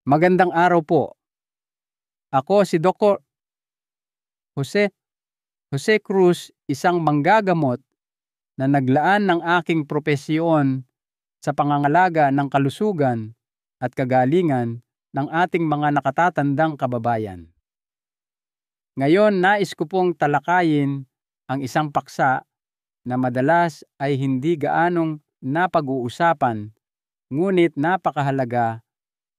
Magandang araw po. Ako si Dr. Jose, Jose Cruz, isang manggagamot na naglaan ng aking propesyon sa pangangalaga ng kalusugan at kagalingan ng ating mga nakatatandang kababayan. Ngayon, nais ko pong talakayin ang isang paksa na madalas ay hindi gaanong napag-uusapan, ngunit napakahalaga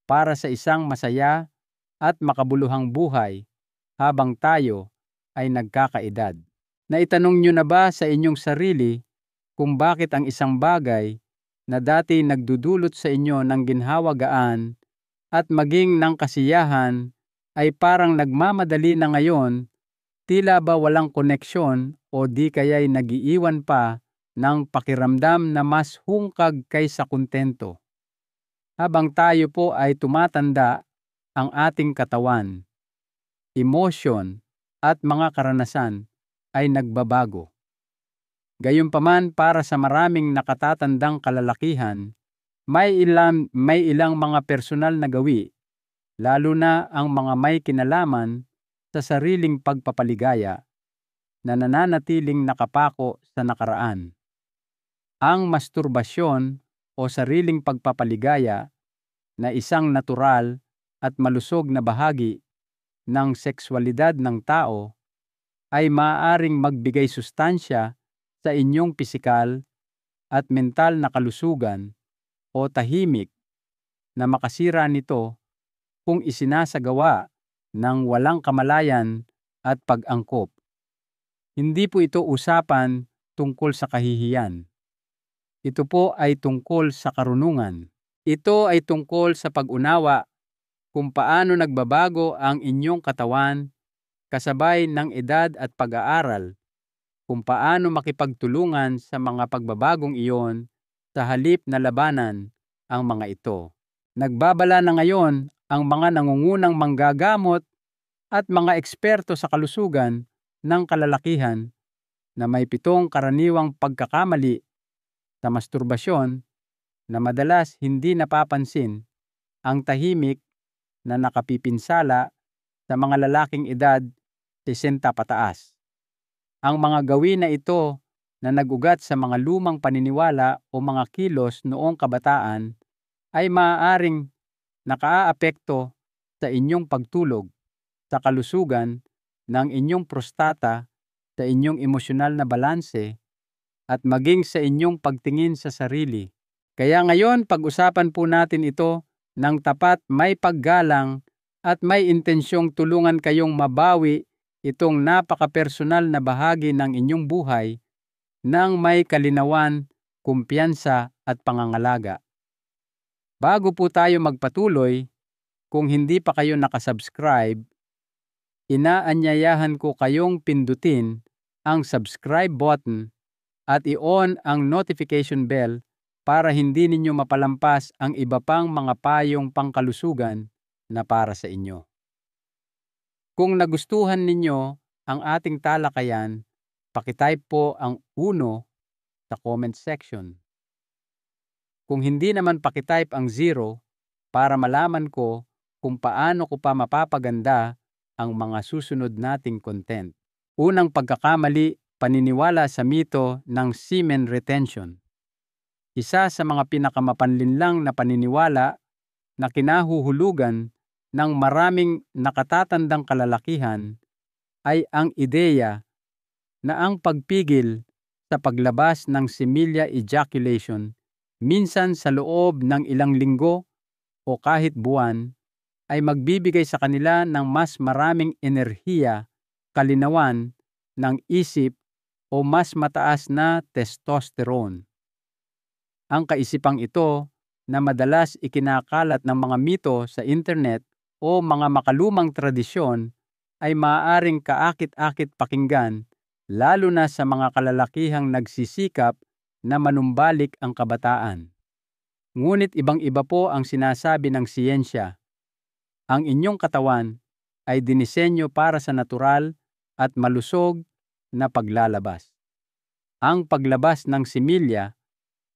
para sa isang masaya at makabuluhang buhay habang tayo ay nagkakaedad. Naitanong nyo na ba sa inyong sarili kung bakit ang isang bagay na dati nagdudulot sa inyo ng ginhawagaan at maging ng kasiyahan ay parang nagmamadali na ngayon, tila ba walang koneksyon o di kaya'y nagiiwan pa ng pakiramdam na mas hungkag kaysa kontento? Habang tayo po ay tumatanda, ang ating katawan, emosyon at mga karanasan ay nagbabago. Gayunpaman, para sa maraming nakatatandang kalalakihan, may ilang mga personal na gawi, lalo na ang mga may kinalaman sa sariling pagpapaligaya, na nananatiling nakapako sa nakaraan. Ang masturbasyon o sariling pagpapaligaya na isang natural at malusog na bahagi ng sekswalidad ng tao ay maaaring magbigay sustansya sa inyong pisikal at mental na kalusugan o tahimik na makasira nito kung isinasagawa ng walang kamalayan at pag-angkop. Hindi po ito usapan tungkol sa kahihiyan. Ito po ay tungkol sa karunungan. Ito ay tungkol sa pag-unawa kung paano nagbabago ang inyong katawan kasabay ng edad at pag-aaral, kung paano makipagtulungan sa mga pagbabagong iyon sa halip na labanan ang mga ito. Nagbabala na ngayon ang mga nangungunang manggagamot at mga eksperto sa kalusugan ng kalalakihan na may 7 karaniwang pagkakamali sa masturbasyon na madalas hindi napapansin, ang tahimik na nakapipinsala sa mga lalaking edad 60 pataas. Ang mga gawin na ito na nag-ugat sa mga lumang paniniwala o mga kilos noong kabataan ay maaaring nakaaapekto sa inyong pagtulog, sa kalusugan ng inyong prostata, sa inyong emosyonal na balanse, at maging sa inyong pagtingin sa sarili. Kaya ngayon, pag-usapan po natin ito ng tapat, may paggalang at may intensyong tulungan kayong mabawi itong napaka-personal na bahagi ng inyong buhay ng may kalinawan, kumpiyansa at pangangalaga. Bago po tayo magpatuloy, kung hindi pa kayo nakasubscribe, inaanyayahan ko kayong pindutin ang subscribe button at i-on ang notification bell para hindi ninyo mapalampas ang iba pang mga payong pangkalusugan na para sa inyo. Kung nagustuhan ninyo ang ating talakayan, pakitype po ang 1 sa comment section. Kung hindi naman, pakitype ang 0 para malaman ko kung paano ko pa mapapaganda ang mga susunod nating content. Unang pagkakamali, paniniwala sa mito ng semen retention. Isa sa mga pinakamapanlinlang na paniniwala na kinahuhulugan ng maraming nakatatandang kalalakihan ay ang ideya na ang pagpigil sa paglabas ng semilya ejaculation minsan sa loob ng ilang linggo o kahit buwan ay magbibigay sa kanila ng mas maraming enerhiya, kalinawan ng isip o mas mataas na testosterone. Ang kaisipang ito na madalas ikinakalat ng mga mito sa internet o mga makalumang tradisyon ay maaaring kaakit-akit pakinggan, lalo na sa mga kalalakihang nagsisikap na manumbalik ang kabataan. Ngunit ibang-iba po ang sinasabi ng siyensya. Ang inyong katawan ay dinisenyo para sa natural at malusog na paglalabas. Ang paglabas ng semilya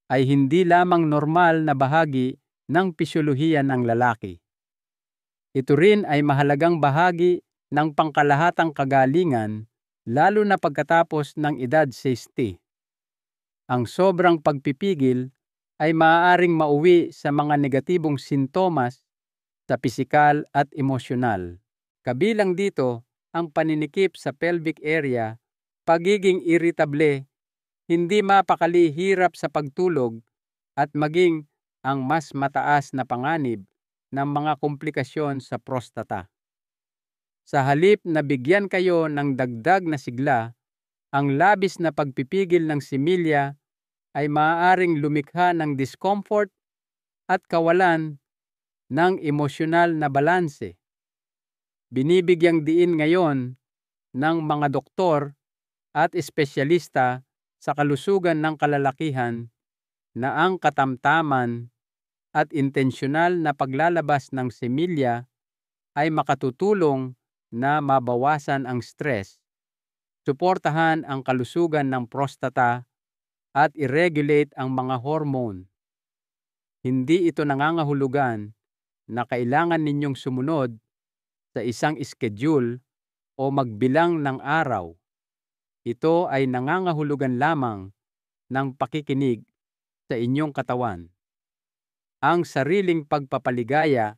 ay hindi lamang normal na bahagi ng pisyolohiya ng lalaki. Ito rin ay mahalagang bahagi ng pangkalahatang kagalingan, lalo na pagkatapos ng edad 60. Ang sobrang pagpipigil ay maaaring mauwi sa mga negatibong sintomas sa pisikal at emosyonal. Kabilang dito ang paninikip sa pelvic area, pagiging irritable, hindi mapakali, hirap sa pagtulog, at maging ang mas mataas na panganib ng mga komplikasyon sa prostata. Sa halip na bigyan kayo ng dagdag na sigla, ang labis na pagpipigil ng similya ay maaaring lumikha ng discomfort at kawalan ng emosyonal na balanse. Binibigyang diin ngayon ng mga doktor at espesyalista sa kalusugan ng kalalakihan na ang katamtaman at intensyonal na paglalabas ng similya ay makatutulong na mabawasan ang stress, suportahan ang kalusugan ng prostata at i-regulate ang mga hormone. Hindi ito nangangahulugan na kailangan ninyong sumunod sa isang schedule o magbilang ng araw. Ito ay nangangahulugan lamang ng pakikinig sa inyong katawan. Ang sariling pagpapaligaya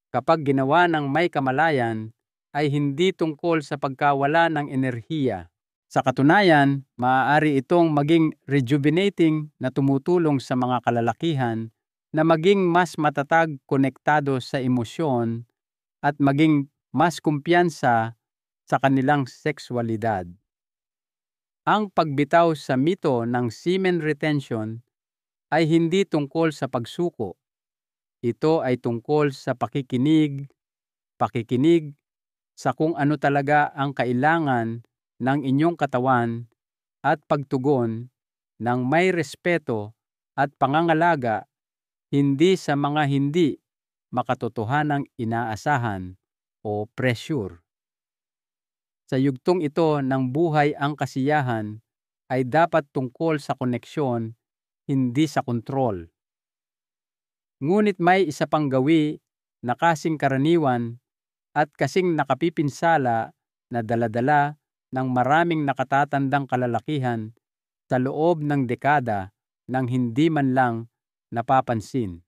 kapag ginawa ng may kamalayan ay hindi tungkol sa pagkawala ng enerhiya. Sa katunayan, maaari itong maging rejuvenating na tumutulong sa mga kalalakihan na maging mas matatag, konektado sa emosyon at maging mas kumpiyansa sa kanilang sexualidad. Ang pagbitaw sa mito ng semen retention ay hindi tungkol sa pagsuko. Ito ay tungkol sa pakikinig sa kung ano talaga ang kailangan ng inyong katawan at pagtugon ng may respeto at pangangalaga, hindi sa mga hindi makatotohanang inaasahan o pressure. Sa yugtong ito ng buhay, ang kasiyahan ay dapat tungkol sa koneksyon, hindi sa kontrol. Ngunit may isa pang gawi na kasing karaniwan at kasing nakapipinsala na daladala ng maraming nakatatandang kalalakihan sa loob ng dekada nang hindi man lang napapansin.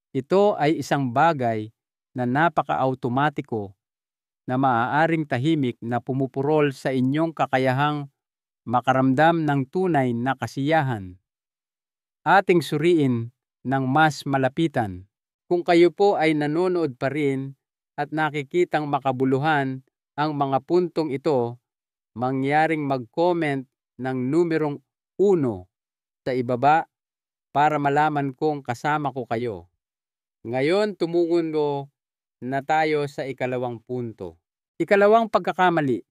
Ito ay isang bagay na napaka-automatiko na maaaring tahimik na pumupurol sa inyong kakayahang makaramdam ng tunay na kasiyahan. Ating suriin ng mas malapitan. Kung kayo po ay nanonood pa rin at nakikitang makabuluhan ang mga puntong ito, mangyaring mag-comment ng numerong 1 sa ibaba para malaman kong kasama ko kayo. Ngayon tumungo na tayo sa ikalawang punto. Ikalawang pagkakamali,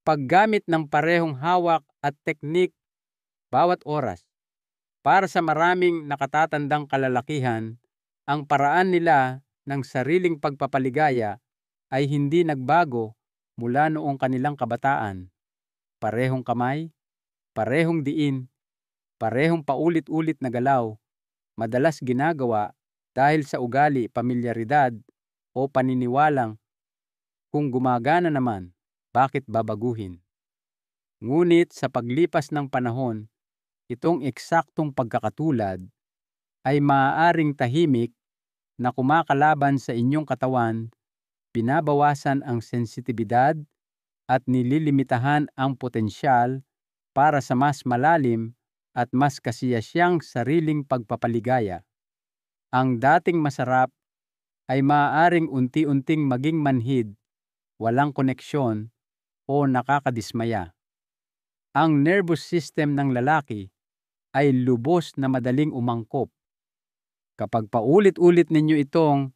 paggamit ng parehong hawak at teknik bawat oras. Para sa maraming nakatatandang kalalakihan, ang paraan nila ng sariling pagpapaligaya ay hindi nagbago mula noong kanilang kabataan. Parehong kamay, parehong diin, parehong paulit-ulit na galaw, madalas ginagawa dahil sa ugali, pamilyaridad o paniniwalang kung gumagana naman, bakit babaguhin? Ngunit sa paglipas ng panahon, itong eksaktong pagkakatulad ay maaaring tahimik na kumakalaban sa inyong katawan, binabawasan ang sensitibidad at nililimitahan ang potensyal para sa mas malalim at mas kasiyasyang sariling pagpapaligaya. Ang dating masarap ay maaaring unti-unting maging manhid, walang koneksyon o nakakadismaya. Ang nervous system ng lalaki ay lubos na madaling umangkop. Kapag paulit-ulit ninyo itong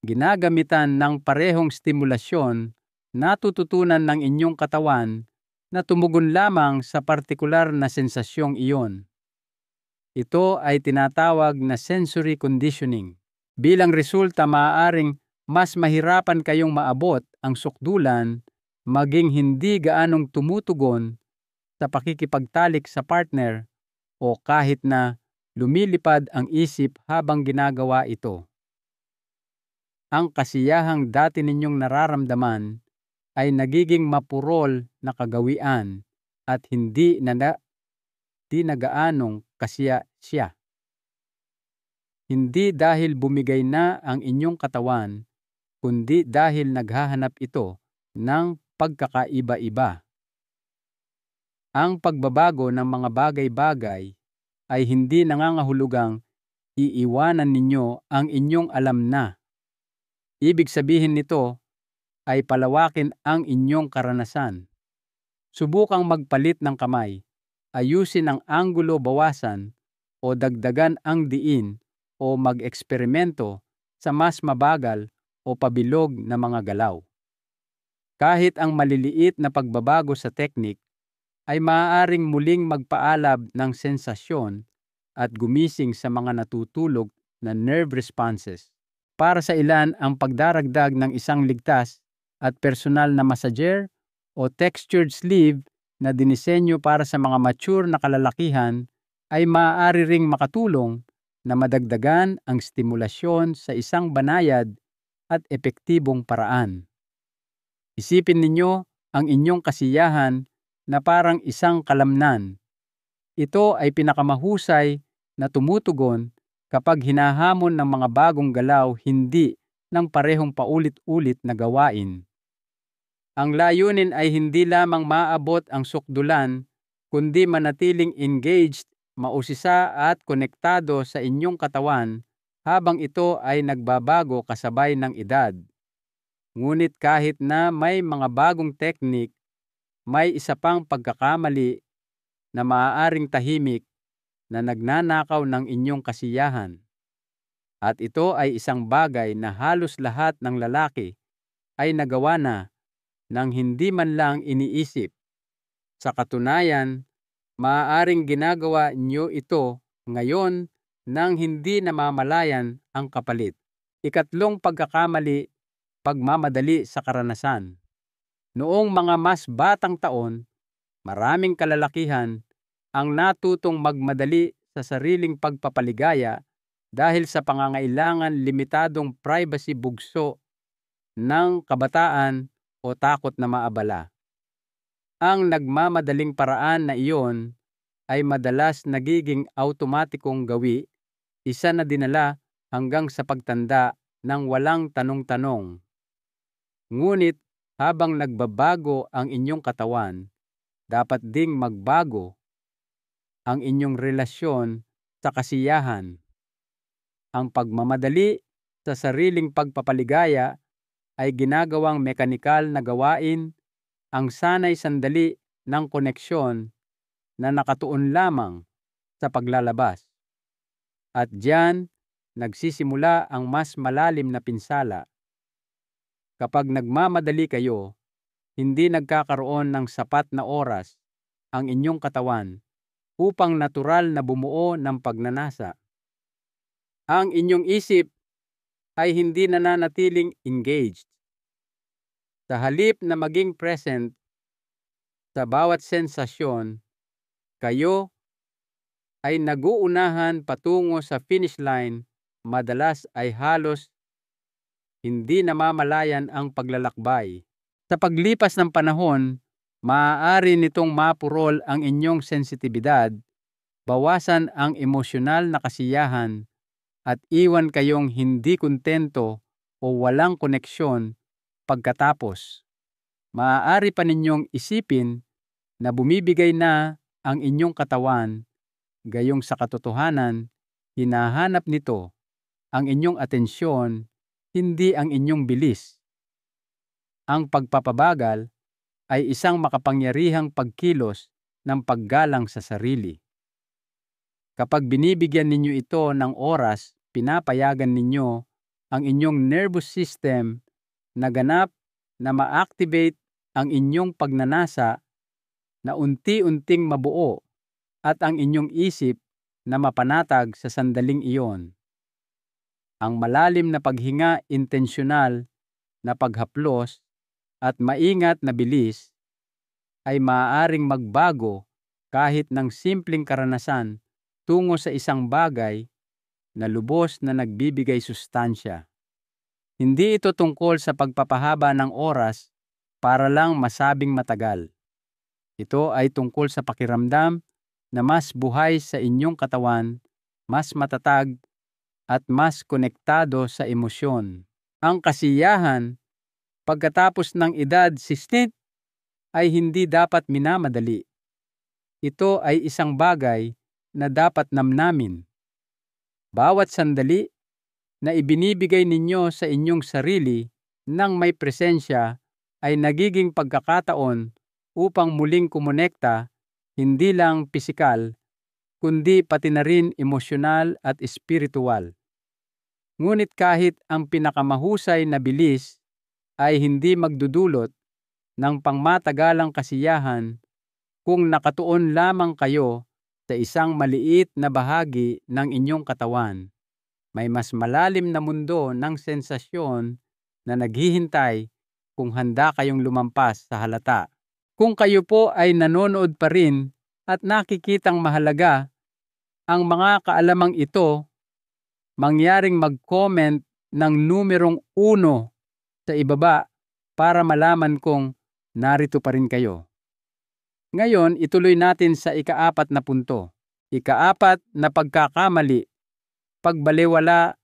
ginagamitan ng parehong stimulasyon, natututunan ng inyong katawan na tumugon lamang sa partikular na sensasyong iyon. Ito ay tinatawag na sensory conditioning. Bilang resulta, maaaring mas mahirapan kayong maabot ang sukdulan, maging hindi gaanong tumutugon sa pakikipagtalik sa partner o kahit na lumilipad ang isip habang ginagawa ito. ang kasiyahang dati ninyong nararamdaman ay nagiging mapurol na kagawian at hindi na gaanong kasiya siya. Hindi dahil bumigay na ang inyong katawan, kundi dahil naghahanap ito ng pagkakaiba-iba. Ang pagbabago ng mga bagay-bagay ay hindi nangangahulugang iiwanan ninyo ang inyong alam na. Ibig sabihin nito ay palawakin ang inyong karanasan. Subukang magpalit ng kamay, ayusin ang anggulo, bawasan o dagdagan ang diin o mag-eksperimento sa mas mabagal o pabilog na mga galaw. Kahit ang maliliit na pagbabago sa teknik ay maaaring muling magpaalab ng sensasyon at gumising sa mga natutulog na nerve responses. Para sa ilan, ang pagdaragdag ng isang ligtas at personal na massager o textured sleeve na dinisenyo para sa mga mature na kalalakihan ay maaari ring makatulong na madagdagan ang stimulasyon sa isang banayad at epektibong paraan. Isipin ninyo ang inyong kasiyahan na parang isang kalamnan. Ito ay pinakamahusay na tumutugon kapag hinahamon ng mga bagong galaw, hindi ng parehong paulit-ulit na gawain. Ang layunin ay hindi lamang maabot ang sukdulan, kundi manatiling engaged, mausisa at konektado sa inyong katawan habang ito ay nagbabago kasabay ng edad. Ngunit kahit na may mga bagong teknik, may isa pang pagkakamali na maaaring tahimik na nagnanakaw ng inyong kasiyahan. At ito ay isang bagay na halos lahat ng lalaki ay nagawa na nang hindi man lang iniisip. Sa katunayan, maaaring ginagawa niyo ito ngayon nang hindi namamalayan ang kapalit. Ikatlong pagkakamali, pagmamadali sa karanasan. Noong mga mas batang taon, maraming kalalakihan ang natutong magmadali sa sariling pagpapaligaya dahil sa pangangailangan limitadong privacy, bugso ng kabataan o takot na maabala. Ang nagmamadaling paraan na iyon ay madalas nagiging automatikong gawi, isa na dinala hanggang sa pagtanda ng walang tanong-tanong. Ngunit habang nagbabago ang inyong katawan, dapat ding magbago ang inyong relasyon sa kasiyahan. Ang pagmamadali sa sariling pagpapaligaya ay ginagawang mekanikal na gawain, ang sanay sandali ng koneksyon na nakatuon lamang sa paglalabas. At diyan nagsisimula ang mas malalim na pinsala. Kapag nagmamadali kayo, hindi nagkakaroon ng sapat na oras ang inyong katawan upang natural na bumuo ng pagnanasa. Ang inyong isip ay hindi nananatiling engaged. Sa halip na maging present sa bawat sensasyon, kayo ay naguunahan patungo sa finish line, madalas ay halos hindi namamalayan ang paglalakbay. Sa paglipas ng panahon, maaari nitong mapurol ang inyong sensitibidad, bawasan ang emosyonal na kasiyahan, at iwan kayong hindi kontento o walang koneksyon pagkatapos. Maaari pa ninyong isipin na bumibigay na ang inyong katawan, gayong sa katotohanan, hinahanap nito ang inyong atensyon, hindi ang inyong bilis. Ang pagpapabagal ay isang makapangyarihang pagkilos ng paggalang sa sarili. Kapag binibigyan ninyo ito ng oras, pinapayagan ninyo ang inyong nervous system na ganap na ma-activate ang inyong pagnanasa na unti-unting mabuo at ang inyong isip na mapanatag sa sandaling iyon. Ang malalim na paghinga, intensyonal na paghaplos at maingat na bilis ay maaaring magbago kahit ng simpleng karanasan tungo sa isang bagay na lubos na nagbibigay sustansya. Hindi ito tungkol sa pagpapahaba ng oras para lang masabing matagal. Ito ay tungkol sa pakiramdam na mas buhay sa inyong katawan, mas matatag, at mas konektado sa emosyon. Ang kasiyahan pagkatapos ng edad 60 ay hindi dapat minamadali. Ito ay isang bagay na dapat namnamin. Bawat sandali na ibinibigay ninyo sa inyong sarili ng may presensya ay nagiging pagkakataon upang muling kumonekta, hindi lang pisikal, kundi pati na rin emosyonal at espiritual. Ngunit kahit ang pinakamahusay na bilis ay hindi magdudulot ng pangmatagalang kasiyahan kung nakatuon lamang kayo sa isang maliit na bahagi ng inyong katawan. May mas malalim na mundo ng sensasyon na naghihintay kung handa kayong lumampas sa halata. Kung kayo po ay nanonood pa rin at nakikitang mahalaga ang mga kaalamang ito, mangyaring mag-comment ng numerong 1 sa ibaba para malaman kong narito pa rin kayo. Ngayon, ituloy natin sa ika-4 na punto. Ika-4 na pagkakamali, pagbalewala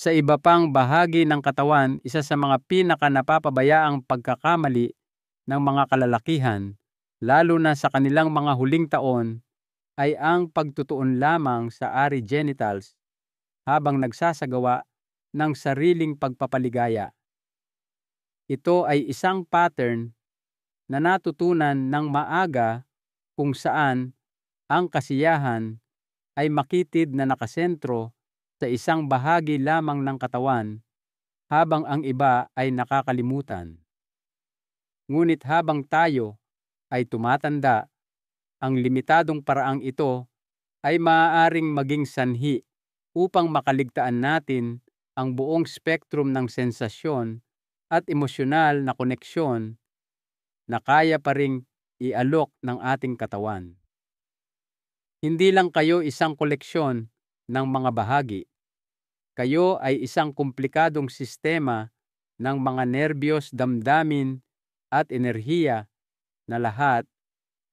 sa iba pang bahagi ng katawan, isa sa mga pinaka-napapabayaang pagkakamali ng mga kalalakihan, lalo na sa kanilang mga huling taon, ay ang pagtutuon lamang sa ari genitals habang nagsasagawa ng sariling pagpapaligaya. Ito ay isang pattern na natutunan ng maaga kung saan ang kasiyahan ay makitid na nakasentro sa isang bahagi lamang ng katawan habang ang iba ay nakakalimutan. Ngunit habang tayo ay tumatanda, ang limitadong paraang ito ay maaaring maging sanhi upang makaligtaan natin ang buong spektrum ng sensasyon at emosyonal na koneksyon na kaya pa ring ialok ng ating katawan. Hindi lang kayo isang koleksyon ng mga bahagi. Kayo ay isang komplikadong sistema ng mga nerbiyos, damdamin at enerhiya na lahat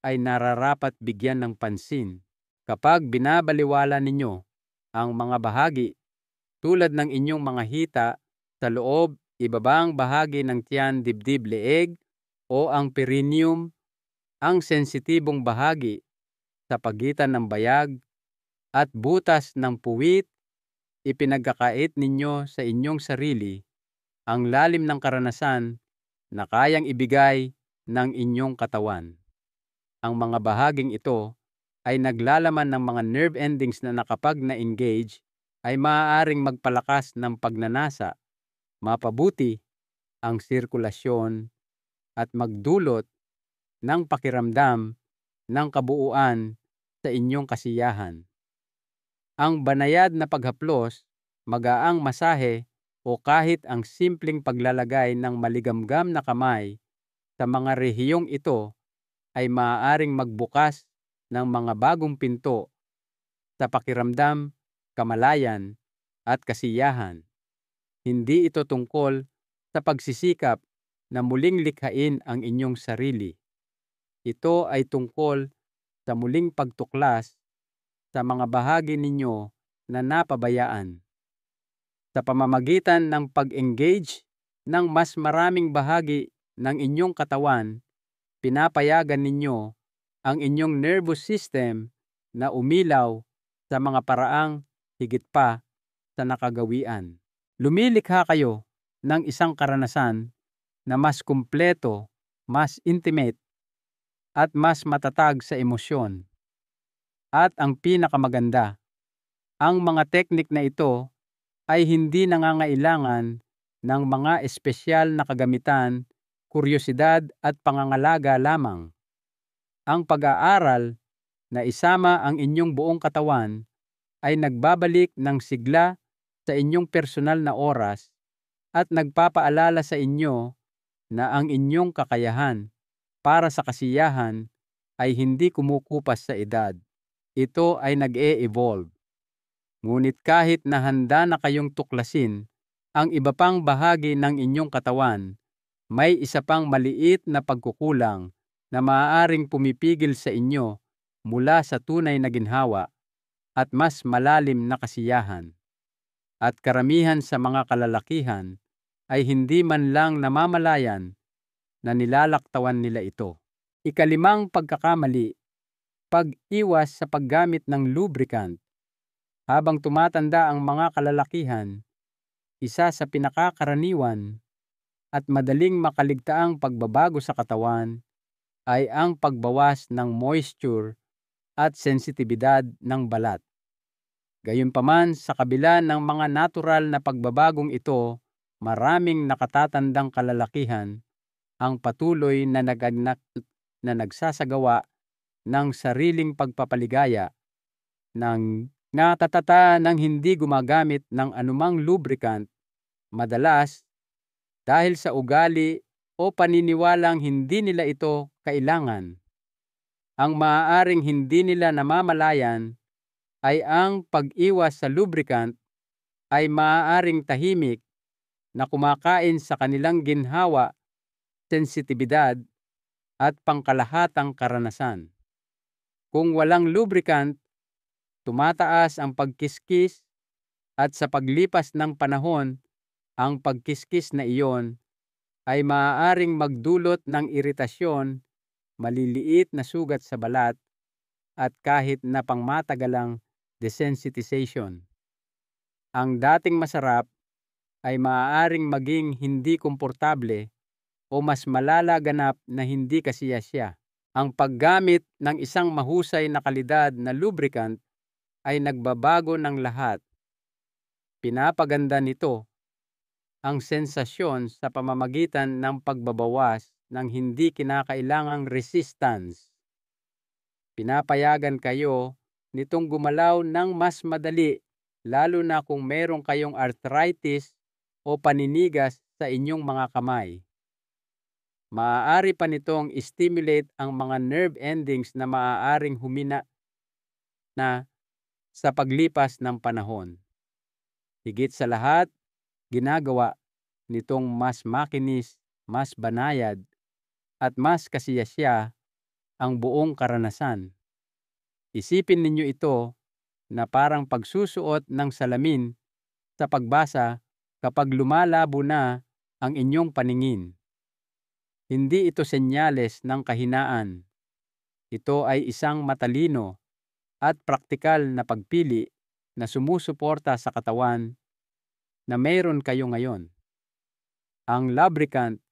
ay nararapat bigyan ng pansin. Kapag binabaliwala ninyo ang mga bahagi tulad ng inyong mga hita sa loob, ibabang bahagi ng tiyan, dibdib, leeg, o ang perineum, ang sensitibong bahagi sa pagitan ng bayag at butas ng puwit, ipinagkakait ninyo sa inyong sarili ang lalim ng karanasan na kayang ibigay ng inyong katawan. Ang mga bahaging ito ay naglalaman ng mga nerve endings na kapag na-engage ay maaaring magpalakas ng pagnanasa, mapabuti ang sirkulasyon, at magdulot ng pakiramdam ng kabuuan sa inyong kasiyahan. Ang banayad na paghaplos, magaang masahe o kahit ang simpleng paglalagay ng maligamgam na kamay sa mga rehiyong ito ay maaaring magbukas ng mga bagong pinto sa pakiramdam, kamalayan at kasiyahan. Hindi ito tungkol sa pagsisikap na muling likhain ang inyong sarili. Ito ay tungkol sa muling pagtuklas sa mga bahagi ninyo na napabayaan. Sa pamamagitan ng pag-engage ng mas maraming bahagi ng inyong katawan, pinapayagan ninyo ang inyong nervous system na umilaw sa mga paraang higit pa sa nakagawian. Lumilikha kayo ng isang karanasan na mas kumpleto, mas intimate, at mas matatag sa emosyon. At ang pinakamaganda, ang mga teknik na ito ay hindi nangangailangan ng mga espesyal na kagamitan, kuryosidad at pangangalaga lamang. Ang pag-aaral na isama ang inyong buong katawan ay nagbabalik ng sigla sa inyong personal na oras at nagpapaalala sa inyo na ang inyong kakayahan para sa kasiyahan ay hindi kumukupas sa edad. Ito ay nag-e-evolve. Ngunit kahit na handa na kayong tuklasin ang iba pang bahagi ng inyong katawan, may isa pang maliit na pagkukulang na maaaring pumipigil sa inyo mula sa tunay na ginhawa at mas malalim na kasiyahan. At karamihan sa mga kalalakihan ay hindi man lang namamalayan na nilalaktawan nila ito. Ikalimang pagkakamali, pag-iwas sa paggamit ng lubricant. Habang tumatanda ang mga kalalakihan, isa sa pinakakaraniwan at madaling makaligtaang pagbabago sa katawan ay ang pagbawas ng moisture at sensitibidad ng balat. Gayunpaman, sa kabila ng mga natural na pagbabagong ito, maraming nakatatandang kalalakihan ang patuloy na nagsasagawa ng sariling pagpapaligaya ng natatata ng hindi gumagamit ng anumang lubricant, madalas dahil sa ugali o paniniwalang hindi nila ito kailangan. Ang maaaring hindi nila namamalayan ay ang pag-iwas sa lubricant ay maaaring tahimik na kumakain sa kanilang ginhawa, sensitibidad at pangkalahatang karanasan. Kung walang lubricant, tumataas ang pagkiskis at sa paglipas ng panahon, ang pagkiskis na iyon ay maaaring magdulot ng iritasyon, maliliit na sugat sa balat, at kahit na pangmatagalang desensitization. Ang dating masarap ay maaaring maging hindi komportable o mas malalaganap na hindi kasiyasiya. Ang paggamit ng isang mahusay na kalidad na lubricant ay nagbabago ng lahat. Pinapaganda nito ang sensasyon sa pamamagitan ng pagbabawas ng hindi kinakailangang resistance. Pinapayagan kayo nitong gumalaw ng mas madali, lalo na kung meron kayong arthritis o paninigas sa inyong mga kamay. Maaari pa nitong stimulate ang mga nerve endings na maaaring humina na sa paglipas ng panahon. Higit sa lahat, ginagawa nitong mas makinis, mas banayad, at mas kasiyasiya ang buong karanasan. Isipin ninyo ito na parang pagsusuot ng salamin sa pagbasa kapag lumalabo na ang inyong paningin. Hindi ito senyales ng kahinaan. Ito ay isang matalino at praktikal na pagpili na sumusuporta sa katawan na mayroon kayo ngayon. Ang lubricant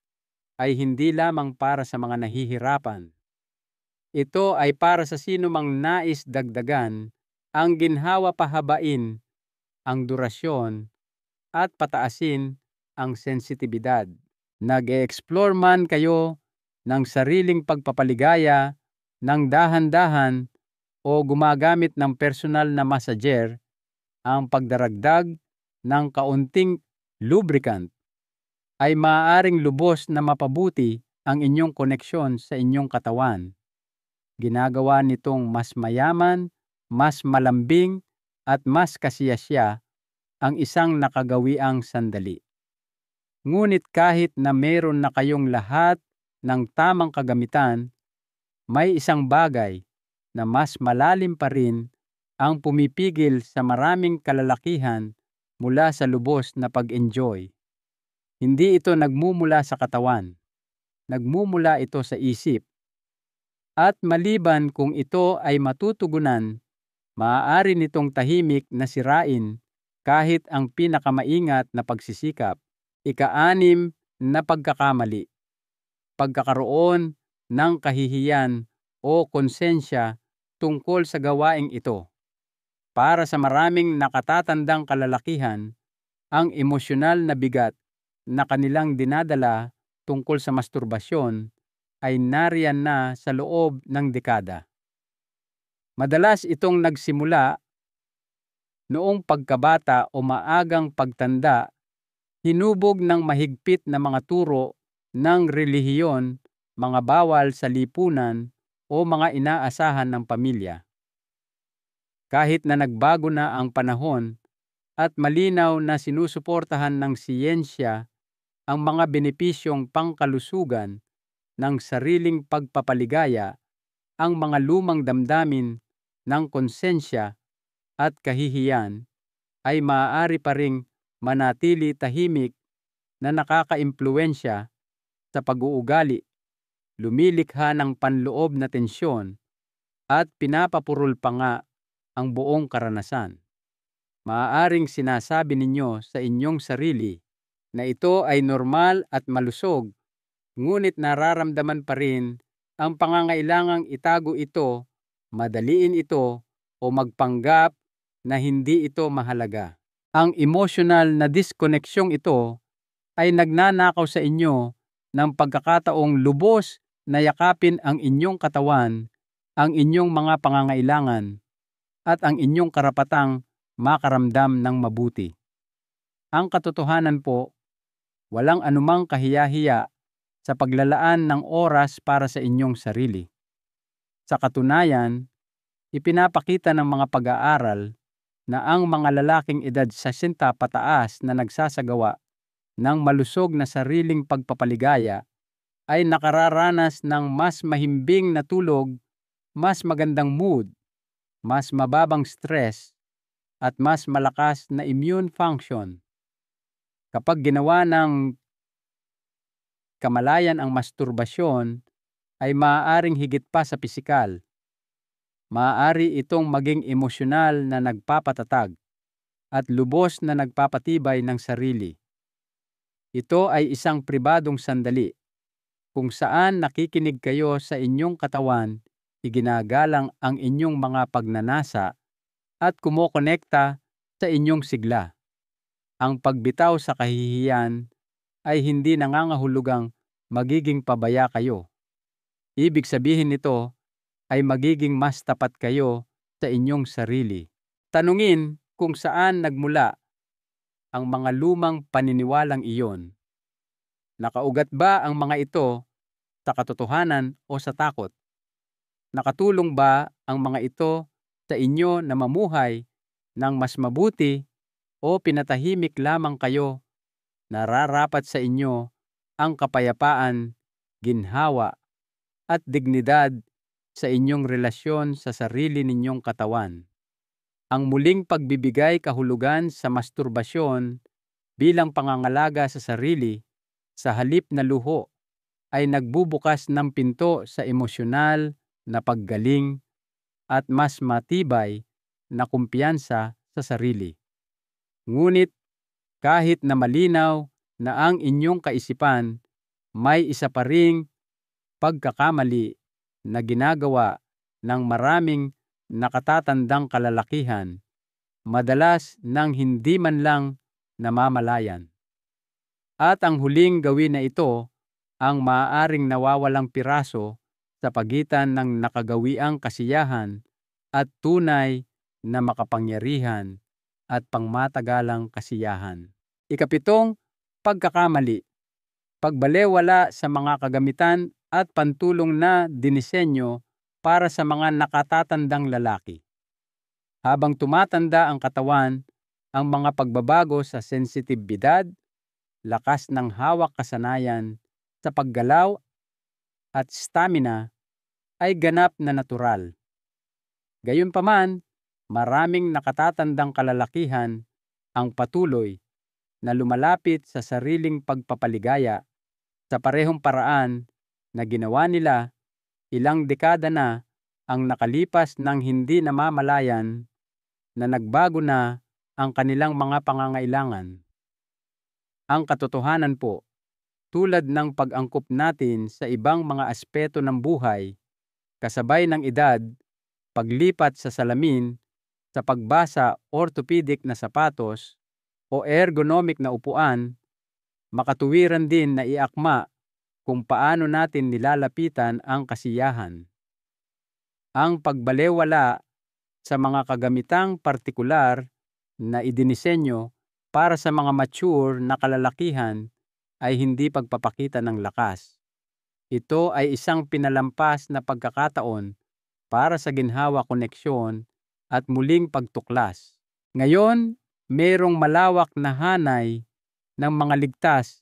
ay hindi lamang para sa mga nahihirapan. Ito ay para sa sino mang nais dagdagan ang ginhawa, pahabain ang durasyon at pataasin ang sensitibidad. Nag-e-explore man kayo ng sariling pagpapaligaya ng dahan-dahan o gumagamit ng personal na massager, ang pagdaragdag ng kaunting lubricant ay maaaring lubos na mapabuti ang inyong koneksyon sa inyong katawan. Ginagawa nitong mas mayaman, mas malambing, at mas kasiyasiya ang isang nakagawiang sandali. Ngunit kahit na meron na kayong lahat ng tamang kagamitan, may isang bagay na mas malalim pa rin ang pumipigil sa maraming kalalakihan mula sa lubos na pag-enjoy. Hindi ito nagmumula sa katawan. Nagmumula ito sa isip. At maliban kung ito ay matutugunan, maaari nitong tahimik na sirain kahit ang pinakamaingat na pagsisikap. Ika-6 na pagkakamali. Pagkakaroon ng kahihiyan o konsensya tungkol sa gawaing ito. Para sa maraming nakatatandang kalalakihan, ang emosyonal na bigat na kanilang dinadala tungkol sa masturbasyon ay nariyan na sa loob ng dekada. Madalas itong nagsimula noong pagkabata o maagang pagtanda, hinubog ng mahigpit na mga turo ng relihiyon, mga bawal sa lipunan o mga inaasahan ng pamilya. Kahit na nagbago na ang panahon at malinaw na sinusuportahan ng siyensya ang mga benepisyong pangkalusugan ng sariling pagpapaligaya, ang mga lumang damdamin ng konsensya at kahihiyan ay maaari pa ring manatili tahimik na nakakaimpluwensya sa pag-uugali, lumilikha ng panloob na tensyon at pinapapurol pa nga ang buong karanasan. Maaaring sinasabi ninyo sa inyong sarili na ito ay normal at malusog, ngunit nararamdaman pa rin ang pangangailangang itago ito, madaliin ito, o magpanggap na hindi ito mahalaga. Ang emosyonal na diskonneksyong ito ay nagnanakaw sa inyo ng pagkakataong lubos na yakapin ang inyong katawan, ang inyong mga pangangailangan, at ang inyong karapatang makaramdam ng mabuti. Ang katotohanan po, walang anumang kahiya-hiya sa paglalaan ng oras para sa inyong sarili. Sa katunayan, ipinapakita ng mga pag-aaral na ang mga lalaking edad 60 pataas na nagsasagawa ng malusog na sariling pagpapaligaya ay nakararanas ng mas mahimbing na tulog, mas magandang mood, mas mababang stress, at mas malakas na immune function. Kapag ginawa ng kamalayan ang masturbasyon, ay maaaring higit pa sa pisikal. Maaari itong maging emosyonal na nagpapatatag at lubos na nagpapatibay ng sarili. Ito ay isang pribadong sandali kung saan nakikinig kayo sa inyong katawan, iginagalang ang inyong mga pagnanasa at kumokonekta sa inyong sigla. Ang pagbitaw sa kahihiyan ay hindi nangangahulugang magiging pabaya kayo. Ibig sabihin nito ay magiging mas tapat kayo sa inyong sarili. Tanungin kung saan nagmula ang mga lumang paniniwalang iyon. Nakaugat ba ang mga ito sa katotohanan o sa takot? Nakatulong ba ang mga ito sa inyo na mamuhay ng mas mabuti o pinatahimik lamang kayo? Nararapat sa inyo ang kapayapaan, ginhawa, at dignidad sa inyong relasyon sa sarili ninyong katawan. Ang muling pagbibigay kahulugan sa masturbasyon bilang pangangalaga sa sarili sa halip na luho ay nagbubukas ng pinto sa emosyonal na paggaling at mas matibay na kumpiyansa sa sarili. Ngunit kahit na malinaw na ang inyong kaisipan, may isa pa ring pagkakamali na ginagawa ng maraming nakatatandang kalalakihan, madalas nang hindi man lang namamalayan. At ang huling gawin na ito ang maaaring nawawalang piraso sa pagitan ng nakagawiang kasiyahan at tunay na makapangyarihan at pangmatagalang kasiyahan. Ikapitong pagkakamali, pagbalewala sa mga kagamitan at pantulong na dinisenyo para sa mga nakatatandang lalaki. Habang tumatanda ang katawan, ang mga pagbabago sa sensitibidad, lakas ng hawak kasanayan sa paggalaw at stamina ay ganap na natural. Gayunpaman, maraming nakatatandang kalalakihan ang patuloy na lumalapit sa sariling pagpapaligaya sa parehong paraan na ginawa nila ilang dekada na ang nakalipas nang hindi namamalayan na nagbago na ang kanilang mga pangangailangan. Ang katotohanan po, tulad ng pag-angkop natin sa ibang mga aspeto ng buhay, kasabay ng edad, paglipat sa salamin, sa pagbasa orthopedic na sapatos o ergonomic na upuan, makatuwiran din na iakma kung paano natin nilalapitan ang kasiyahan. Ang pagbalewala sa mga kagamitang partikular na idinisenyo para sa mga mature na kalalakihan ay hindi pagpapakita ng lakas. Ito ay isang pinalampas na pagkakataon para sa ginhawa koneksyon at muling pagtuklas. Ngayon Merong malawak na hanay ng mga ligtas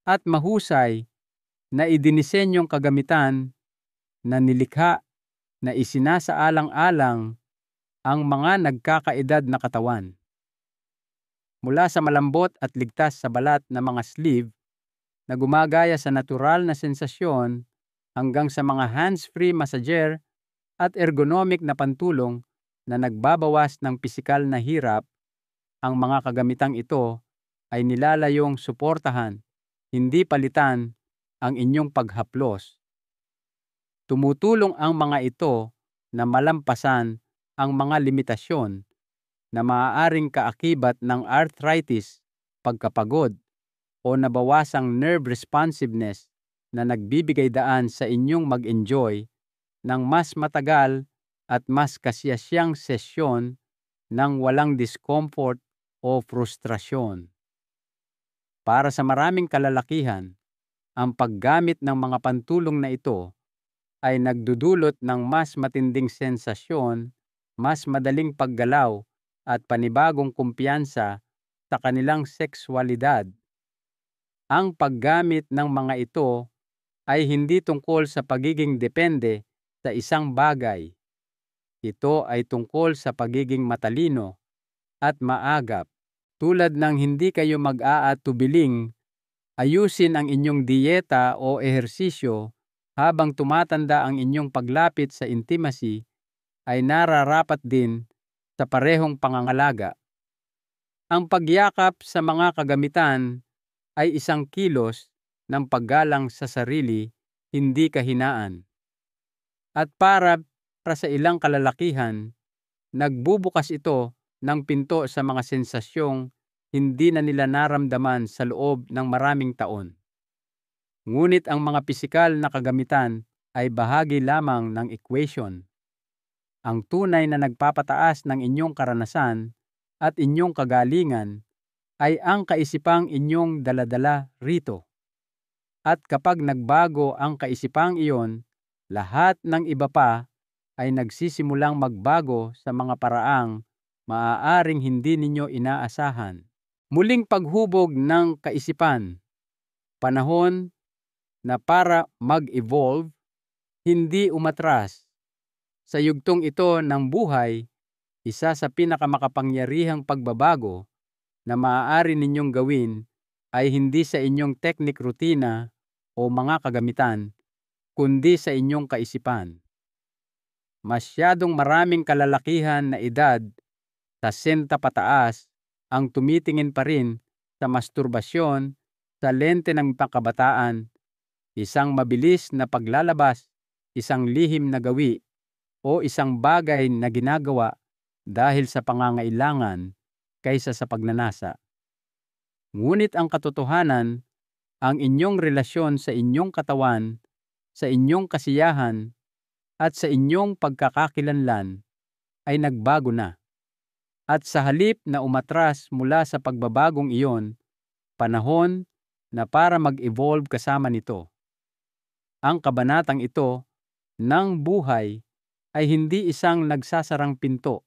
at mahusay na idinisenyong kagamitan na nilikha na isinasaalang-alang ang mga nagkakaedad na katawan. Mula sa malambot at ligtas sa balat na mga sleeve na gumagaya sa natural na sensasyon hanggang sa mga hands-free massager at ergonomic na pantulong na nagbabawas ng pisikal na hirap, ang mga kagamitang ito ay nilalayong suportahan, hindi palitan ang inyong paghaplos. Tumutulong ang mga ito na malampasan ang mga limitasyon na maaaring kaakibat ng arthritis, pagkapagod, o nabawasang nerve responsiveness na nagbibigay daan sa inyong mag-enjoy ng mas matagal at mas kasiyasyang sesyon ng walang discomfort o frustrasyon. Para sa maraming kalalakihan, ang paggamit ng mga pantulong na ito ay nagdudulot ng mas matinding sensasyon, mas madaling paggalaw at panibagong kumpiyansa sa kanilang sexualidad. Ang paggamit ng mga ito ay hindi tungkol sa pagiging depende sa isang bagay. Ito ay tungkol sa pagiging matalino at maagap. Tulad ng hindi kayo mag-aatubiling ayusin ang inyong diyeta o ehersisyo habang tumatanda ang inyong paglapit sa intimacy, ay nararapat din sa parehong pangangalaga. Ang pagyakap sa mga kagamitan ay isang kilos ng paggalang sa sarili, hindi kahinaan. At para sa ilang kalalakihan, nagbubukas ito ng pinto sa mga sensasyong hindi na nila naramdaman sa loob ng maraming taon. Ngunit ang mga pisikal na kagamitan ay bahagi lamang ng equation. Ang tunay na nagpapataas ng inyong karanasan at inyong kagalingan ay ang kaisipang inyong daladala rito. At kapag nagbago ang kaisipang iyon, lahat ng iba pa ay nagsisimulang magbago sa mga paraang maaaring hindi ninyo inaasahan. Muling paghubog ng kaisipan, panahon na para mag-evolve, hindi umatras. Sa yugtong ito ng buhay, isa sa pinakamakapangyarihang pagbabago na maaari ninyong gawin ay hindi sa inyong teknik rutina o mga kagamitan, kundi sa inyong kaisipan. Masyadong maraming kalalakihan na edad, 60 pataas, ang tumitingin pa rin sa masturbasyon sa lente ng pangkabataan, isang mabilis na paglalabas, isang lihim na gawi, o isang bagay na ginagawa dahil sa pangangailangan kaysa sa pagnanasa. Ngunit ang katotohanan, ang inyong relasyon sa inyong katawan, sa inyong kasiyahan, at sa inyong pagkakakilanlan ay nagbago na. At sa halip na umatras mula sa pagbabagong iyon, panahon na para mag-evolve kasama nito. Ang kabanatang ito ng buhay ay hindi isang nagsasarang pinto.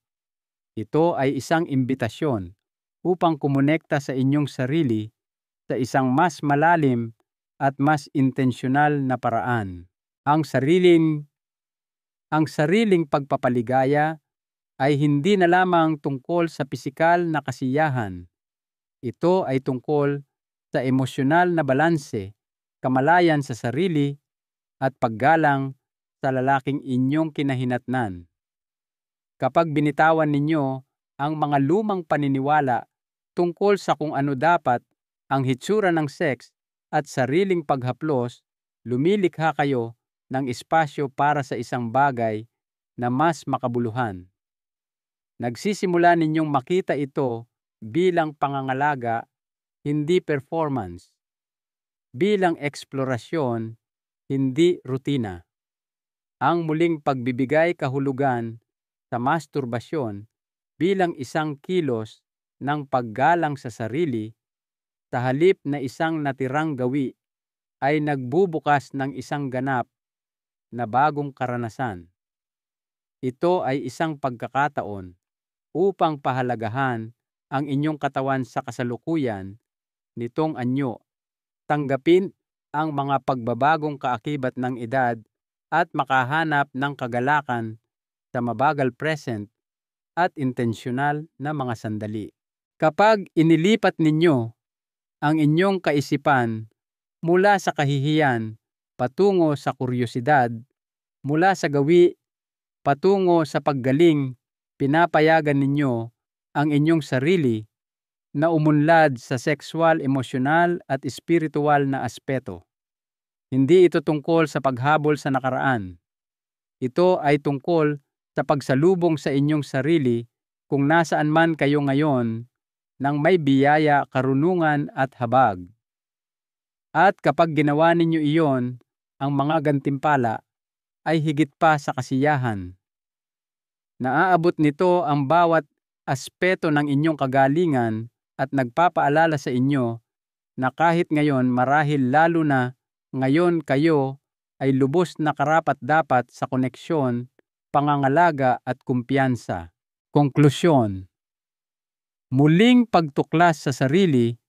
Ito ay isang imbitasyon upang kumonekta sa inyong sarili sa isang mas malalim at mas intensyonal na paraan. Ang sariling pagpapaligaya ay hindi na lamang tungkol sa pisikal na kasiyahan. Ito ay tungkol sa emosyonal na balanse, kamalayan sa sarili, at paggalang sa lalaking inyong kinahinatnan. Kapag binitawan ninyo ang mga lumang paniniwala tungkol sa kung ano dapat ang hitsura ng sex at sariling paghaplos, lumilikha kayo ng espasyo para sa isang bagay na mas makabuluhan. Nagsisimula ninyong makita ito bilang pangangalaga, hindi performance. Bilang eksplorasyon, hindi rutina. Ang muling pagbibigay kahulugan sa masturbasyon bilang isang kilos ng paggalang sa sarili, sa halip na isang natirang gawi, ay nagbubukas ng isang ganap na bagong karanasan. Ito ay isang pagkakataon upang pahalagahan ang inyong katawan sa kasalukuyan nitong anyo. Tanggapin ang mga pagbabagong kaakibat ng edad at makahanap ng kagalakan sa mabagal present at intensyonal na mga sandali. Kapag inilipat ninyo ang inyong kaisipan mula sa kahihiyan patungo sa kuryosidad, mula sa gawi patungo sa paggaling, pinapayagan ninyo ang inyong sarili na umunlad sa sexual, emosyonal at espiritual na aspeto. Hindi ito tungkol sa paghabol sa nakaraan. Ito ay tungkol sa pagsalubong sa inyong sarili kung nasaan man kayo ngayon ng may biyaya, karunungan at habag. At kapag ginawa ninyo iyon, ang mga gantimpala ay higit pa sa kasiyahan. Naaabot nito ang bawat aspeto ng inyong kagalingan at nagpapaalala sa inyo na kahit ngayon marahil lalo na ngayon kayo ay lubos na karapat-dapat sa koneksyon, pangangalaga at kumpiyansa. Konklusyon. Muling pagtuklas sa sarili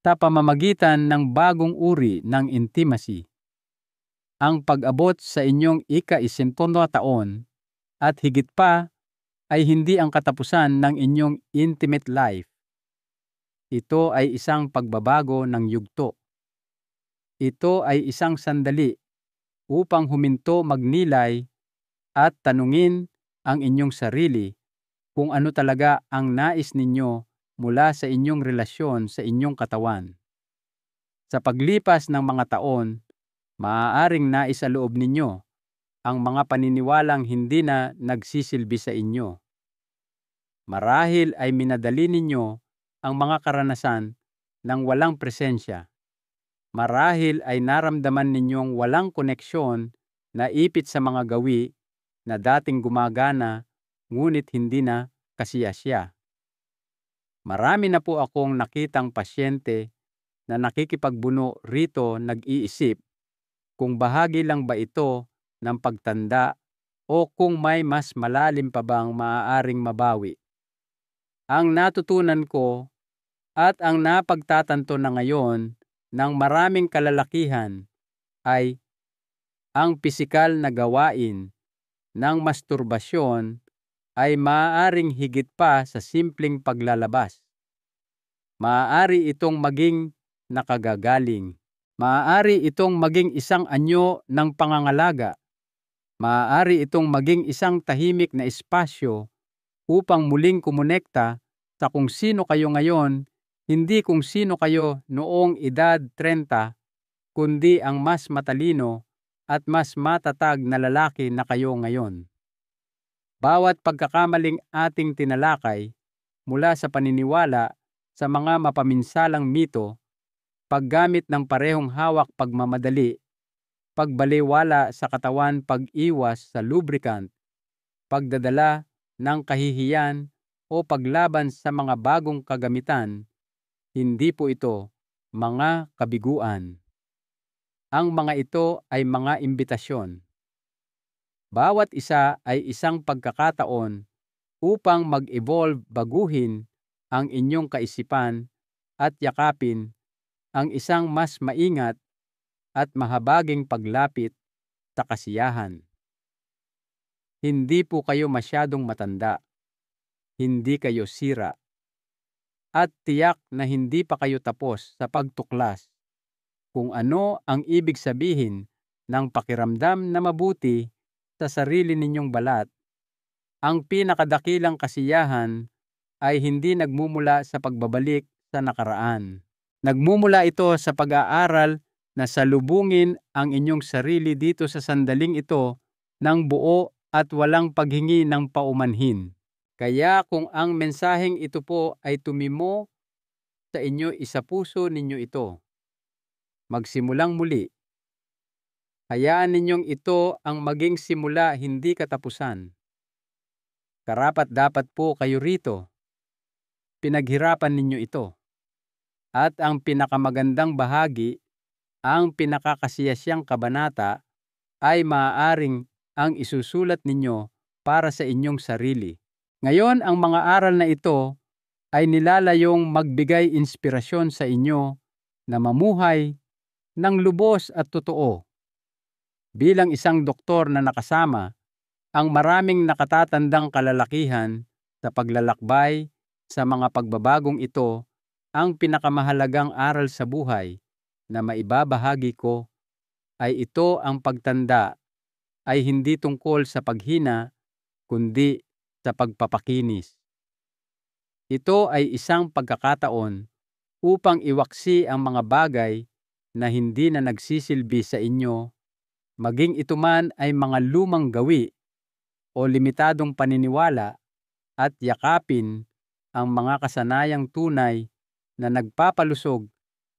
sa pamamagitan ng bagong uri ng intimacy. Ang pag-abot sa inyong ika-10 taon at higit pa ay hindi ang katapusan ng inyong intimate life. Ito ay isang pagbabago ng yugto. Ito ay isang sandali upang huminto, magnilay at tanungin ang inyong sarili kung ano talaga ang nais ninyo mula sa inyong relasyon sa inyong katawan. Sa paglipas ng mga taon, maaaring naisaloob ninyo ang mga paniniwalang hindi na nagsisilbi sa inyo. Marahil ay minadali ninyo ang mga karanasan ng walang presensya. Marahil ay naramdaman ninyong walang koneksyon na ipit sa mga gawi na dating gumagana ngunit hindi na kasiyasya. Marami na po akong nakitang pasyente na nakikipagbuno rito nag-iisip kung bahagi lang ba ito ng pagtanda o kung may mas malalim pa bang maaaring mabawi. Ang natutunan ko at ang napagtatanto na ngayon ng maraming kalalakihan ay ang pisikal na gawain ng masturbasyon ay maaaring higit pa sa simpleng paglalabas. Maaari itong maging nakagagaling. Maaari itong maging isang anyo ng pangangalaga. Maaari itong maging isang tahimik na espasyo upang muling kumonekta sa kung sino kayo ngayon, hindi kung sino kayo noong edad 30, kundi ang mas matalino at mas matatag na lalaki na kayo ngayon. Bawat pagkakamaling ating tinalakay mula sa paniniwala sa mga mapaminsalang mito, paggamit ng parehong hawak pagmamadali, pagbaliwala sa katawan, pag-iwas sa lubricant, pagdadala ng kahihiyan o paglaban sa mga bagong kagamitan, hindi po ito mga kabiguan. Ang mga ito ay mga imbitasyon. Bawat isa ay isang pagkakataon upang mag-evolve, baguhin ang inyong kaisipan at yakapin ang isang mas maingat at mahabaging paglapit sa kasiyahan. Hindi po kayo masyadong matanda. Hindi kayo sira. At tiyak na hindi pa kayo tapos sa pagtuklas kung ano ang ibig sabihin ng pakiramdam na mabuti sa sarili ninyong balat. Ang pinakadakilang kasiyahan ay hindi nagmumula sa pagbabalik sa nakaraan. Nagmumula ito sa pag-aaral na salubungin ang inyong sarili dito sa sandaling ito ng buo at walang paghingi ng paumanhin. Kaya kung ang mensaheng ito po ay tumimo sa inyo, isapuso ninyo ito. Magsimulang muli. Hayaan ninyong ito ang maging simula, hindi katapusan. Karapat-dapat po kayo rito. Pinaghirapan ninyo ito. At ang pinakamagandang bahagi, ang pinakakasiyasyang kabanata, ay maaaring ang isusulat ninyo para sa inyong sarili. Ngayon, ang mga aral na ito ay nilalayong magbigay inspirasyon sa inyo na mamuhay ng lubos at totoo. Bilang isang doktor na nakasama ang maraming nakatatandang kalalakihan sa paglalakbay sa mga pagbabagong ito, ang pinakamahalagang aral sa buhay na maibabahagi ko ay ito: ang pagtanda ay hindi tungkol sa paghina, kundi sa pagpapakinis. Ito ay isang pagkakataon upang iwaksi ang mga bagay na hindi na nagsisilbi sa inyo, maging ito man ay mga lumang gawi o limitadong paniniwala, at yakapin ang mga kasanayang tunay na nagpapalusog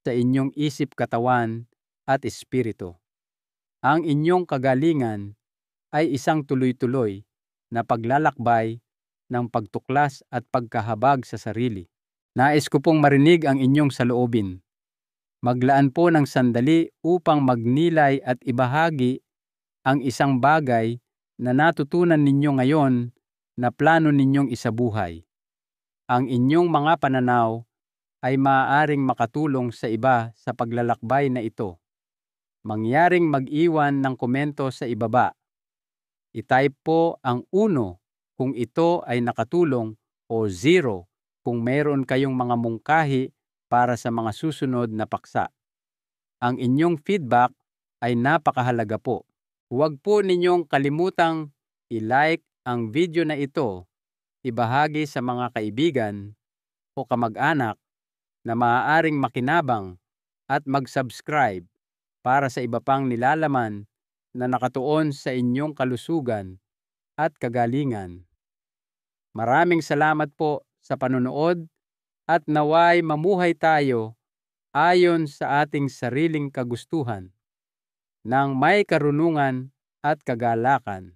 sa inyong isip, katawan at espiritu. Ang inyong kagalingan ay isang tuloy-tuloy na paglalakbay ng pagtuklas at pagkahabag sa sarili. Nais ko pong marinig ang inyong saloobin. Maglaan po ng sandali upang magnilay at ibahagi ang isang bagay na natutunan ninyo ngayon na plano ninyong isabuhay. Ang inyong mga pananaw ay maaaring makatulong sa iba sa paglalakbay na ito. Mangyaring mag-iwan ng komento sa ibaba. I-type po ang 1 kung ito ay nakatulong o 0 kung mayroon kayong mga mungkahi para sa mga susunod na paksa. Ang inyong feedback ay napakahalaga po. Huwag po ninyong kalimutang i-like ang video na ito, ibahagi sa mga kaibigan o kamag-anak na maaaring makinabang, at mag-subscribe para sa iba pang nilalaman na nakatuon sa inyong kalusugan at kagalingan. Maraming salamat po sa panonood, at naway mamuhay tayo ayon sa ating sariling kagustuhan ng may karunungan at kagalakan.